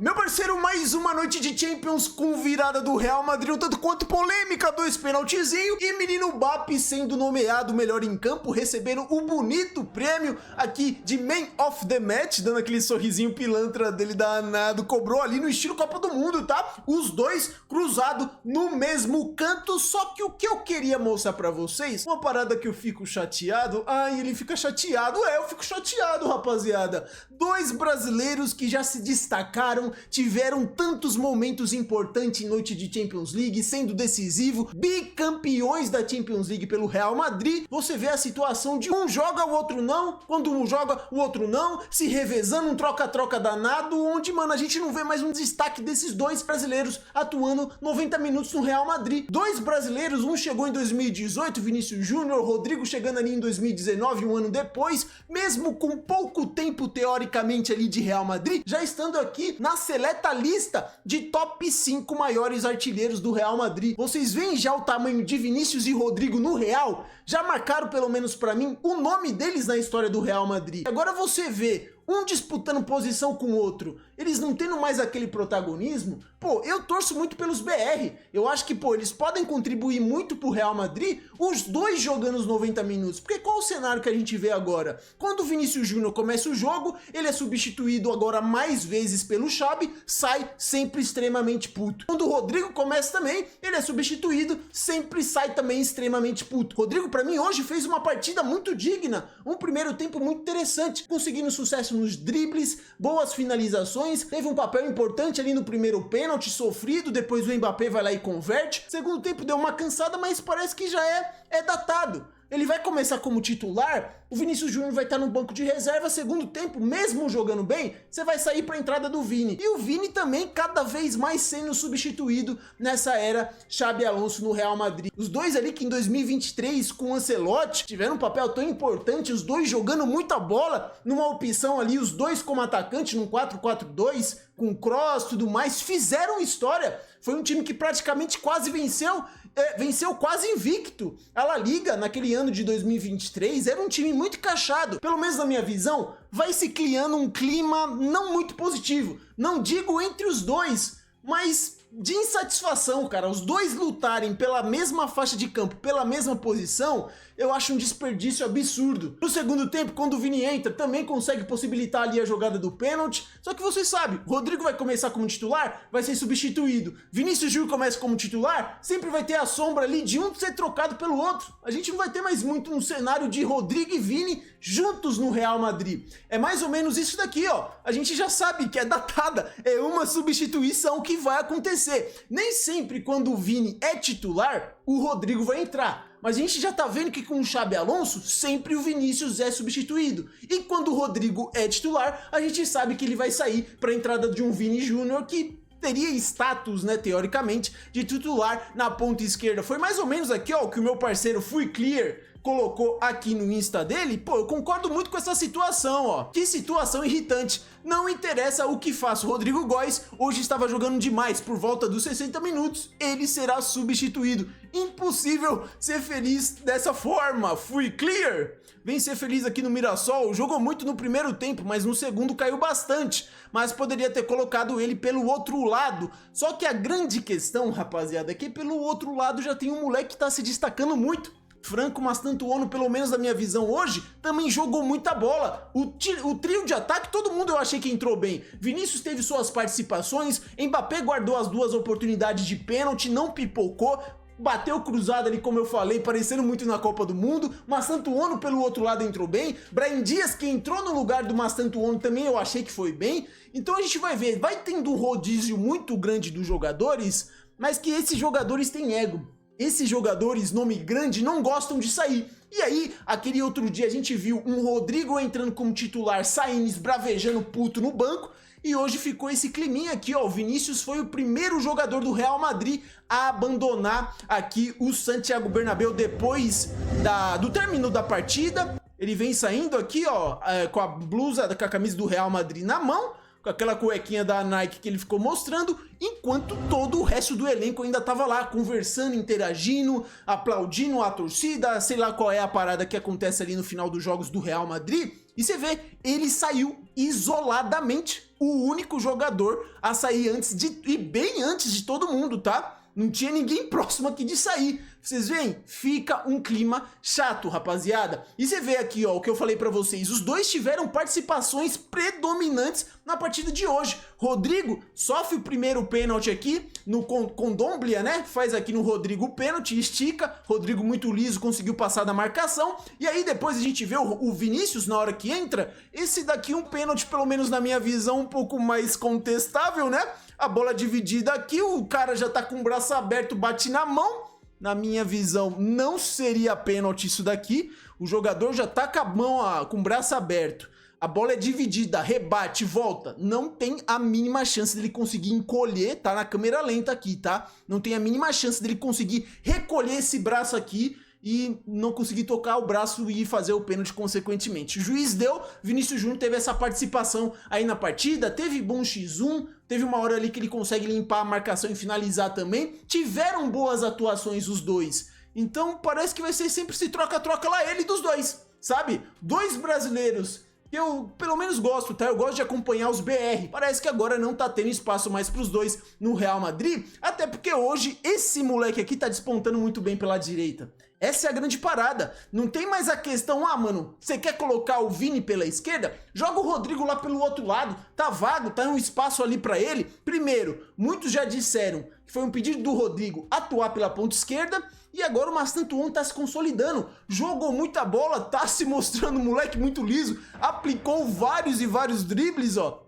Meu parceiro, mais uma noite de Champions com virada do Real Madrid, um tanto quanto polêmica, 2 penaltizinhos e menino Mbappé sendo nomeado melhor em campo, recebendo o bonito prêmio aqui de Man of the Match, dando aquele sorrisinho pilantra dele danado, cobrou ali no estilo Copa do Mundo, tá? Os dois cruzados no mesmo canto, só que o que eu queria mostrar pra vocês, uma parada que eu fico chateado, ele fica chateado, eu fico chateado, rapaziada. 2 brasileiros que já se destacaram, tiveram tantos momentos importantes em noite de Champions League, sendo decisivo, bicampeões da Champions League pelo Real Madrid. Você vê a situação de um joga, o outro não, quando um joga, o outro não, se revezando, um troca-troca danado, onde, mano, a gente não vê mais um destaque desses 2 brasileiros atuando 90 minutos no Real Madrid. 2 brasileiros, um chegou em 2018, Vinícius Júnior, Rodrigo chegando ali em 2019, um ano depois, mesmo com pouco tempo teoricamente ali de Real Madrid, já estando aqui na seleta lista de top 5 maiores artilheiros do Real Madrid. Vocês veem já o tamanho de Vinícius e Rodrigo no Real? Já marcaram, pelo menos pra mim, o nome deles na história do Real Madrid. Agora você vê um disputando posição com o outro, eles não tendo mais aquele protagonismo, pô, eu torço muito pelos BR, eu acho que, pô, eles podem contribuir muito pro Real Madrid, os 2 jogando os 90 minutos, porque qual o cenário que a gente vê agora? Quando o Vinícius Júnior começa o jogo, ele é substituído agora mais vezes pelo Xabi, sai sempre extremamente puto. Quando o Rodrigo começa também, ele é substituído, sempre sai também extremamente puto. Rodrigo, pra mim, hoje fez uma partida muito digna, um primeiro tempo muito interessante, conseguindo sucesso nos dribles, boas finalizações, teve um papel importante ali no primeiro pênalti sofrido, depois o Mbappé vai lá e converte. Segundo tempo deu uma cansada, mas parece que já é datado. Ele vai começar como titular, o Vinícius Júnior vai estar no banco de reserva, segundo tempo, mesmo jogando bem, você vai sair para a entrada do Vini. E o Vini também cada vez mais sendo substituído nessa era Xabi Alonso no Real Madrid. Os 2 ali que em 2023 com o Ancelotti tiveram um papel tão importante, os 2 jogando muita bola, numa opção ali, os 2 como atacante, num 4-4-2, com cross, tudo mais, fizeram história. Foi um time que praticamente quase venceu quase invicto a La Liga naquele ano de 2023, era um time muito encaixado, pelo menos na minha visão, vai se criando um clima não muito positivo, não digo entre os 2, mas de insatisfação, cara. Os 2 lutarem pela mesma faixa de campo, pela mesma posição, eu acho um desperdício absurdo. No segundo tempo, quando o Vini entra, também consegue possibilitar ali a jogada do pênalti, só que vocês sabem, o Rodrigo vai começar como titular, vai ser substituído. Vinícius Júnior começa como titular, sempre vai ter a sombra ali de um ser trocado pelo outro. A gente não vai ter mais muito um cenário de Rodrigo e Vini juntos no Real Madrid. É mais ou menos isso daqui, ó. A gente já sabe que é datada, é uma substituição que vai acontecer. Nem sempre quando o Vini é titular, o Rodrigo vai entrar. Mas a gente já tá vendo que com o Xabi Alonso, sempre o Vinícius é substituído. E quando o Rodrigo é titular, a gente sabe que ele vai sair para a entrada de um Vini Júnior que teria status, né, teoricamente, de titular na ponta esquerda. Foi mais ou menos aqui, ó, que o meu parceiro Fui Clear colocou aqui no Insta dele. Pô, eu concordo muito com essa situação, ó. Que situação irritante. Não interessa o que faça o Rodrigo Góes, hoje estava jogando demais, por volta dos 60 minutos, ele será substituído. Impossível ser feliz dessa forma. Fui Clear. Vem ser feliz aqui no Mirassol, jogou muito no primeiro tempo, mas no segundo caiu bastante, mas poderia ter colocado ele pelo outro lado. Só que a grande questão, rapaziada, é que pelo outro lado já tem um moleque que tá se destacando muito. Franco Mastantuono, pelo menos na minha visão hoje, também jogou muita bola. O trio de ataque, todo mundo eu achei que entrou bem. Vinícius teve suas participações, Mbappé guardou as 2 oportunidades de pênalti, não pipocou, bateu cruzado ali, como eu falei, parecendo muito na Copa do Mundo. Mastantuono pelo outro lado entrou bem. Brahim Dias, que entrou no lugar do Mastantuono, também eu achei que foi bem. Então a gente vai ver, vai tendo um rodízio muito grande dos jogadores, mas que esses jogadores têm ego. Esses jogadores, nome grande, não gostam de sair. E aí, aquele outro dia a gente viu um Rodrigo entrando como titular, saindo esbravejando puto no banco. E hoje ficou esse climinha aqui, ó. O Vinícius foi o primeiro jogador do Real Madrid a abandonar aqui o Santiago Bernabéu depois do término da partida. Ele vem saindo aqui, ó, com a blusa, com a camisa do Real Madrid na mão, com aquela cuequinha da Nike que ele ficou mostrando, enquanto todo o resto do elenco ainda tava lá, conversando, interagindo, aplaudindo a torcida, sei lá qual é a parada que acontece ali no final dos jogos do Real Madrid. E você vê, ele saiu isoladamente, o único jogador a sair e bem antes de todo mundo, tá? Não tinha ninguém próximo aqui de sair. Vocês veem? Fica um clima chato, rapaziada. E você vê aqui, ó, o que eu falei pra vocês. Os dois tiveram participações predominantes na partida de hoje. Rodrigo sofre o primeiro pênalti aqui no Condombia, né? Faz aqui no Rodrigo o pênalti, estica. Rodrigo muito liso, conseguiu passar da marcação. E aí depois a gente vê o Vinícius na hora que entra. Esse daqui um pênalti, pelo menos na minha visão, um pouco mais contestável, né? A bola dividida aqui, o cara já tá com o braço aberto, bate na mão. Na minha visão, não seria pênalti isso daqui. O jogador já tá com a mão, com o braço aberto. A bola é dividida, rebate, volta. Não tem a mínima chance dele conseguir encolher, tá na câmera lenta aqui, tá? Não tem a mínima chance dele conseguir recolher esse braço aqui e não conseguir tocar o braço e fazer o pênalti consequentemente. O juiz deu, Vinícius Júnior teve essa participação aí na partida, teve bom X1, teve uma hora ali que ele consegue limpar a marcação e finalizar também. Tiveram boas atuações os dois. Então parece que vai ser sempre esse troca-troca lá, ele dos dois, sabe? Dois brasileiros que eu pelo menos gosto, tá? Eu gosto de acompanhar os BR. Parece que agora não tá tendo espaço mais pros dois no Real Madrid, até porque hoje esse moleque aqui tá despontando muito bem pela direita. Essa é a grande parada. Não tem mais a questão, mano, você quer colocar o Vini pela esquerda? Joga o Rodrigo lá pelo outro lado. Tá vago, tá um espaço ali pra ele. Primeiro, muitos já disseram que foi um pedido do Rodrigo atuar pela ponta esquerda. E agora o Mastantuono tá se consolidando. Jogou muita bola, tá se mostrando um moleque muito liso. Aplicou vários e vários dribles, ó.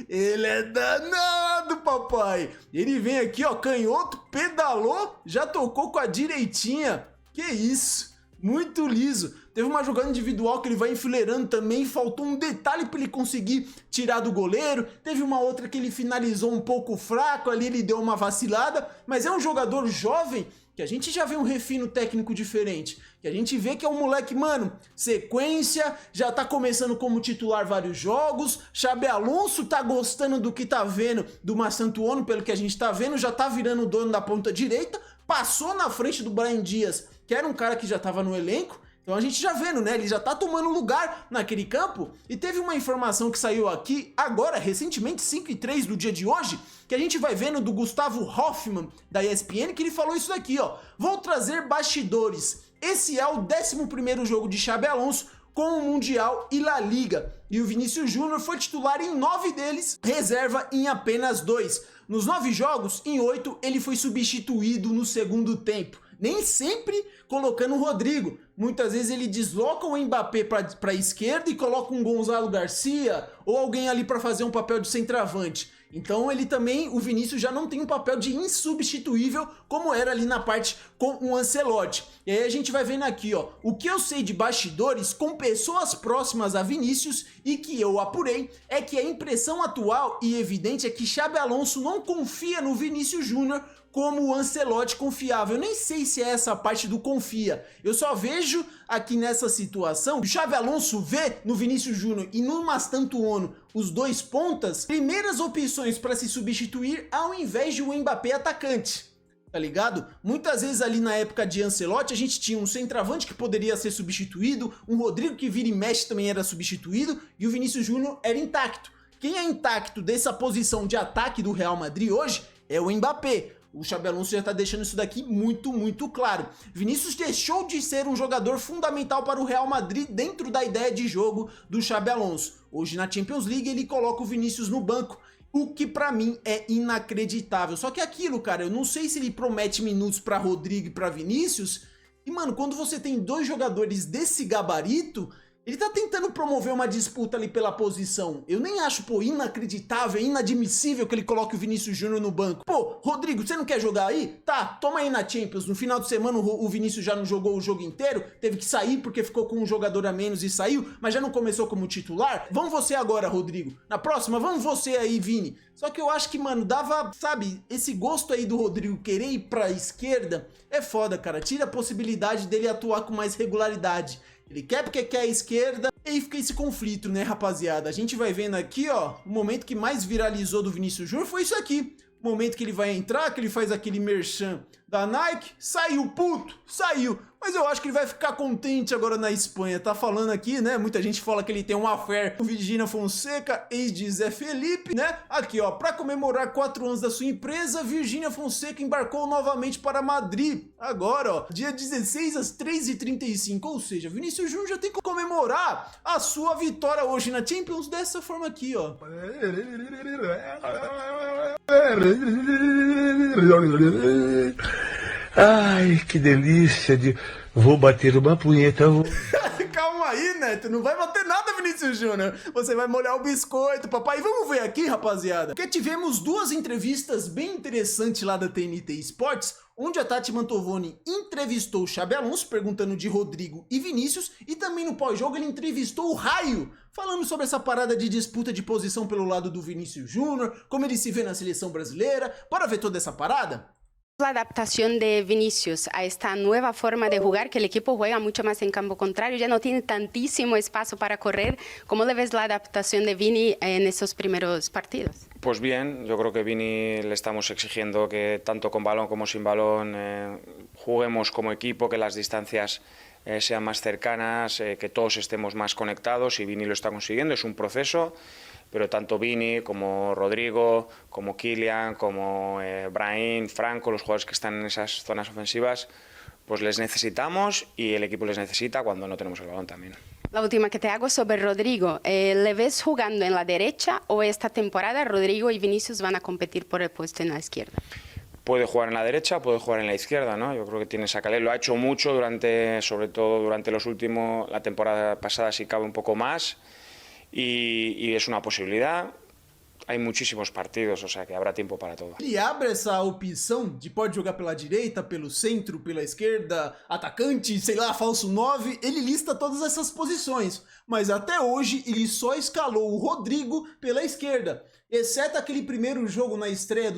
Ele é danado, papai. Ele vem aqui, ó, canhoto, pedalou, já tocou com a direitinha. Que isso, muito liso. Teve uma jogada individual que ele vai enfileirando também, faltou um detalhe para ele conseguir tirar do goleiro. Teve uma outra que ele finalizou um pouco fraco, ali ele deu uma vacilada, mas é um jogador jovem que a gente já vê um refino técnico diferente, que a gente vê que é um moleque, mano, sequência, já tá começando como titular vários jogos, Xabi Alonso tá gostando do que tá vendo do Mastantuono, pelo que a gente tá vendo, já tá virando o dono da ponta direita, passou na frente do Brahim Dias, que era um cara que já tava no elenco. Então a gente já vendo, né? Ele já tá tomando lugar naquele campo. E teve uma informação que saiu aqui agora, recentemente, 5:03 do dia de hoje, que a gente vai vendo do Gustavo Hoffmann, da ESPN, que ele falou isso daqui, ó. Vou trazer bastidores. Esse é o 11º jogo de Xabi Alonso com o Mundial e La Liga. E o Vinícius Júnior foi titular em 9 deles, reserva em apenas 2. Nos 9 jogos, em 8, ele foi substituído no segundo tempo. Nem sempre colocando o Rodrigo. Muitas vezes ele desloca o Mbappé para a esquerda e coloca um Gonzalo Garcia ou alguém ali para fazer um papel de centroavante. Então ele também, o Vinícius já não tem um papel de insubstituível como era ali na parte com o Ancelotti. E aí a gente vai vendo aqui, ó, o que eu sei de bastidores com pessoas próximas a Vinícius e que eu apurei é que a impressão atual e evidente é que Xabi Alonso não confia no Vinícius Júnior como o Ancelotti confiava. Eu nem sei se é essa parte do confia. Eu só vejo aqui nessa situação, o Xabi Alonso vê no Vinícius Júnior e no Mastantuono os dois pontas, primeiras opções para se substituir ao invés de um Mbappé atacante. Tá ligado? Muitas vezes ali na época de Ancelotti a gente tinha um centroavante que poderia ser substituído, um Rodrigo que vira e mexe também era substituído e o Vinícius Júnior era intacto. Quem é intacto dessa posição de ataque do Real Madrid hoje é o Mbappé. O Xabi Alonso já tá deixando isso daqui muito claro. Vinícius deixou de ser um jogador fundamental para o Real Madrid dentro da ideia de jogo do Xabi Alonso. Hoje na Champions League ele coloca o Vinícius no banco, o que pra mim é inacreditável. Só que aquilo, cara, eu não sei se ele promete minutos pra Rodrigo e pra Vinícius. E, mano, quando você tem dois jogadores desse gabarito, ele tá tentando promover uma disputa ali pela posição. Eu nem acho, pô, inacreditável, inadmissível que ele coloque o Vinícius Júnior no banco. Pô, Rodrigo, você não quer jogar aí? Tá, toma aí na Champions. No final de semana o Vinícius já não jogou o jogo inteiro, teve que sair porque ficou com um jogador a menos e saiu, mas já não começou como titular. Vamos você agora, Rodrigo. Na próxima, vamos você aí, Vini. Só que eu acho que, mano, dava, sabe, esse gosto aí do Rodrigo querer ir pra esquerda é foda, cara. Tira a possibilidade dele atuar com mais regularidade. Ele quer porque quer a esquerda e aí fica esse conflito, né, rapaziada? A gente vai vendo aqui, ó, o momento que mais viralizou do Vinícius Júnior foi isso aqui. O momento que ele vai entrar, que ele faz aquele merchan da Nike, saiu puto, saiu. mas eu acho que ele vai ficar contente agora na Espanha. Tá falando aqui, né? Muita gente fala que ele tem um affair com Virgínia Fonseca, ex de Zé Felipe, né? Aqui, ó, pra comemorar 4 anos da sua empresa, Virgínia Fonseca embarcou novamente para Madrid. Agora, ó, dia 16 às 3h35, ou seja, Vinícius Júnior já tem que comemorar a sua vitória hoje na Champions dessa forma aqui, ó. Ai, que delícia de... Vou bater uma punheta. Calma aí, Neto, não vai bater nada, Vinícius Júnior. Você vai molhar o biscoito, papai. Vamos ver aqui, rapaziada, que tivemos 2 entrevistas bem interessantes lá da TNT Sports, onde a Tati Mantovani entrevistou o Xabi Alonso, perguntando de Rodrigo e Vinícius, e também no pós-jogo ele entrevistou o Raio, falando sobre essa parada de disputa de posição pelo lado do Vinícius Júnior, como ele se vê na seleção brasileira. Bora ver toda essa parada? La adaptación de Vinicius a esta nueva forma de jugar, que el equipo juega mucho más en campo contrario, ya no tiene tantísimo espacio para correr. ¿Cómo le ves la adaptación de Vini en esos primeros partidos? Pues bien, yo creo que Vini le estamos exigiendo que tanto con balón como sin balón juguemos como equipo, que las distancias sean más cercanas, que todos estemos más conectados, y Vini lo está consiguiendo, es un proceso. Pero tanto Vini como Rodrigo, como Kylian, como Brahim, Franco, los jugadores que están en esas zonas ofensivas, pues les necesitamos y el equipo les necesita cuando no tenemos el balón también. La última que te hago sobre Rodrigo, ¿le ves jugando en la derecha o esta temporada Rodrigo y Vinicius van a competir por el puesto en la izquierda? Puede jugar en la derecha, puede jugar en la izquierda, ¿no? Yo creo que tiene esa calidad, lo ha hecho mucho sobre todo durante la temporada pasada, si cabe un poco más. Y es una posibilidad. Hay muchísimos partidos, o sea que habrá tiempo para todo. Ele abre essa opção de pode jogar pela direita, pelo centro, pela esquerda, atacante, sei lá, falso 9, ele lista todas essas posições, mas até hoje ele só escalou o Rodrigo pela esquerda, exceto aquele primeiro jogo na estreia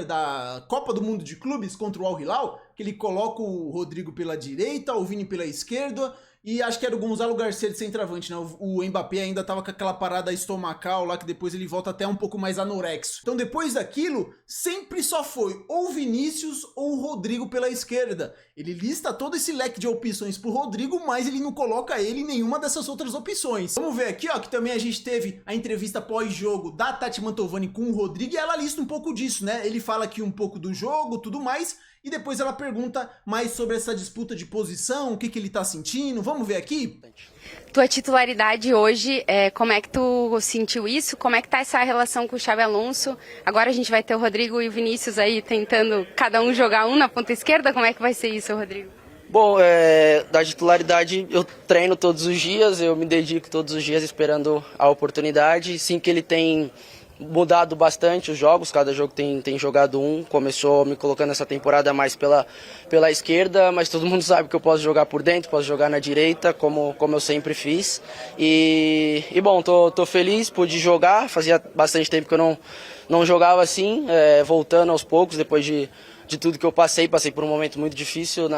da Copa do Mundo de Clubes contra o Al Hilal, que ele coloca o Rodrigo pela direita, o Vini pela esquerda, e acho que era o Gonzalo Garcia de centroavante, né? O Mbappé ainda tava com aquela parada estomacal lá, que depois ele volta até um pouco mais anorexo. Então depois daquilo, sempre só foi ou Vinícius ou o Rodrigo pela esquerda. Ele lista todo esse leque de opções pro Rodrigo, mas ele não coloca ele em nenhuma dessas outras opções. Vamos ver aqui, ó, que também a gente teve a entrevista pós-jogo da Tati Mantovani com o Rodrigo, e ela lista um pouco disso, né? Ele fala aqui um pouco do jogo, tudo mais, e depois ela pergunta mais sobre essa disputa de posição, o que ele tá sentindo. Vamos ver aqui? Tua titularidade hoje, como é que tu sentiu isso? Como é que tá essa relação com o Xabi Alonso? Agora a gente vai ter o Rodrigo e o Vinícius aí tentando cada um jogar um na ponta esquerda. Como é que vai ser isso, Rodrigo? Bom, da titularidade eu treino todos os dias, eu me dedico todos os dias esperando a oportunidade. Sim que ele tem mudado bastante os jogos, cada jogo tem jogado um, começou me colocando essa temporada mais pela esquerda, mas todo mundo sabe que eu posso jogar por dentro, posso jogar na direita, como eu sempre fiz, e bom, tô feliz, pude jogar, fazia bastante tempo que eu não jogava assim, voltando aos poucos, depois de tudo que eu passei por um momento muito difícil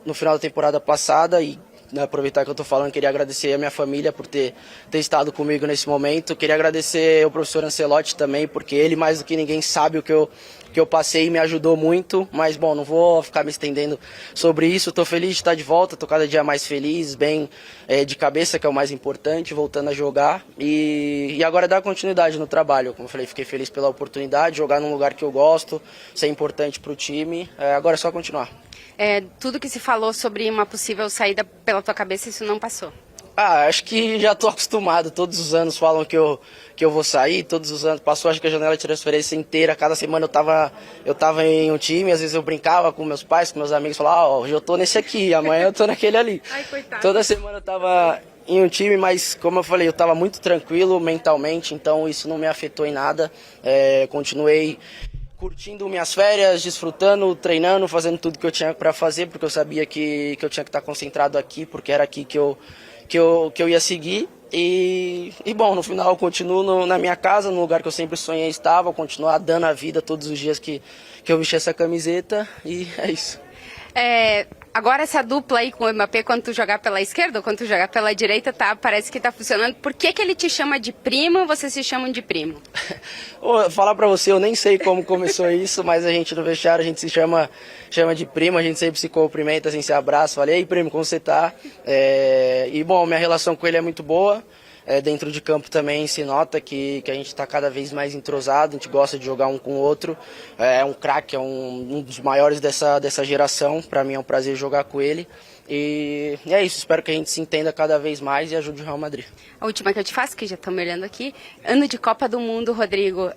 no final da temporada passada, e aproveitar que eu estou falando, queria agradecer a minha família por ter estado comigo nesse momento. Queria agradecer ao professor Ancelotti também, porque ele mais do que ninguém sabe o que eu passei e me ajudou muito. Mas bom, não vou ficar me estendendo sobre isso. Estou feliz de estar de volta, estou cada dia mais feliz, bem de cabeça, que é o mais importante, voltando a jogar. E agora dar continuidade no trabalho. Como eu falei, fiquei feliz pela oportunidade, jogar num lugar que eu gosto, ser importante para o time. Agora é só continuar. Tudo que se falou sobre uma possível saída pela tua cabeça, isso não passou? Acho que já estou acostumado. Todos os anos falam que eu vou sair, todos os anos. Passou, acho que a janela de transferência inteira. Cada semana eu tava em um time, às vezes eu brincava com meus pais, com meus amigos, falava, hoje eu tô nesse aqui, amanhã eu tô naquele ali. Ai, coitado. Toda semana eu tava em um time, mas como eu falei, eu estava muito tranquilo mentalmente, então isso não me afetou em nada. Continuei curtindo minhas férias, desfrutando, treinando, fazendo tudo que eu tinha para fazer, porque eu sabia que eu tinha que estar concentrado aqui, porque era aqui que eu ia seguir. E bom, no final eu continuo na minha casa, no lugar que eu sempre sonhei estar, vou continuar dando a vida todos os dias que eu vestir essa camiseta, e é isso. Agora essa dupla aí com o Mbappé, quando tu jogar pela esquerda ou quando tu jogar pela direita, parece que tá funcionando. Por que ele te chama de primo e vocês se chamam de primo? Falar pra você, eu nem sei como começou isso, mas a gente no vestiário, a gente se chama de primo, a gente sempre se cumprimenta, assim, se abraça, fala, ei primo, como você tá? E bom, minha relação com ele é muito boa. Dentro de campo também se nota que a gente está cada vez mais entrosado, a gente gosta de jogar um com o outro. É um craque, é um dos maiores dessa geração, para mim é um prazer jogar com ele. E é isso, espero que a gente se entenda cada vez mais e ajude o Real Madrid. A última que eu te faço, que já estão me olhando aqui, ano de Copa do Mundo, Rodrigo,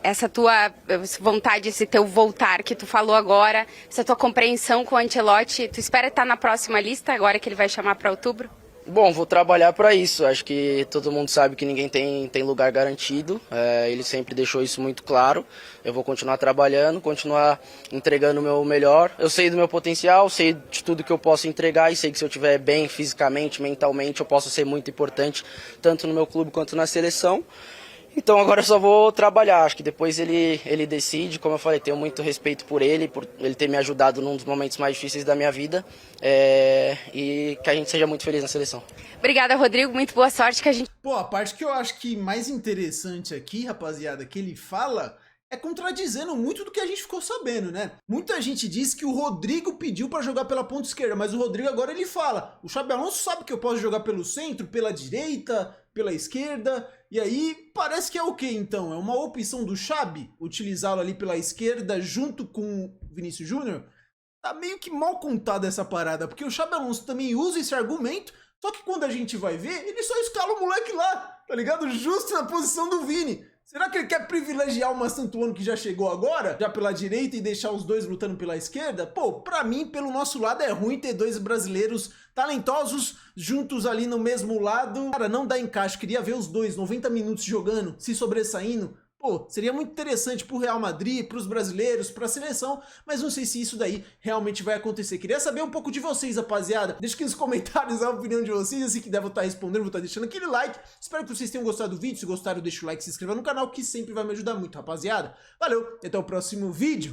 essa tua vontade, esse teu voltar que tu falou agora, essa tua compreensão com o Ancelotti, tu espera estar na próxima lista agora que ele vai chamar para outubro? Bom, vou trabalhar para isso. Acho que todo mundo sabe que ninguém tem lugar garantido. Ele sempre deixou isso muito claro. Eu vou continuar trabalhando, continuar entregando o meu melhor. Eu sei do meu potencial, sei de tudo que eu posso entregar e sei que se eu estiver bem fisicamente, mentalmente, eu posso ser muito importante, tanto no meu clube quanto na seleção. Então agora eu só vou trabalhar, acho que depois ele decide, como eu falei, tenho muito respeito por ele ter me ajudado num dos momentos mais difíceis da minha vida, e que a gente seja muito feliz na seleção. Obrigada, Rodrigo, muito boa sorte que a gente... Pô, a parte que eu acho que mais interessante aqui, rapaziada, que ele fala, é contradizendo muito do que a gente ficou sabendo, né? Muita gente diz que o Rodrigo pediu pra jogar pela ponta esquerda, mas o Rodrigo agora ele fala, o Xabi Alonso sabe que eu posso jogar pelo centro, pela direita, pela esquerda, e aí parece que é o quê então? É uma opção do Xabi utilizá-lo ali pela esquerda junto com o Vinícius Júnior? Tá meio que mal contada essa parada, porque o Xabi Alonso também usa esse argumento, só que quando a gente vai ver, ele só escala o moleque lá, tá ligado? Justo na posição do Vini. Será que ele quer privilegiar o Massantuono que já chegou agora, já pela direita e deixar os dois lutando pela esquerda? Pô, pra mim, pelo nosso lado é ruim ter dois brasileiros talentosos juntos ali no mesmo lado. Cara, não dá encaixe, queria ver os dois 90 minutos jogando, se sobressaindo. Pô, seria muito interessante pro Real Madrid, pros brasileiros, pra seleção, mas não sei se isso daí realmente vai acontecer. Queria saber um pouco de vocês, rapaziada. Deixa aqui nos comentários a opinião de vocês, assim que der, vou estar respondendo, vou estar deixando aquele like. Espero que vocês tenham gostado do vídeo. Se gostaram, deixa o like, se inscreva no canal, que sempre vai me ajudar muito, rapaziada. Valeu, e até o próximo vídeo.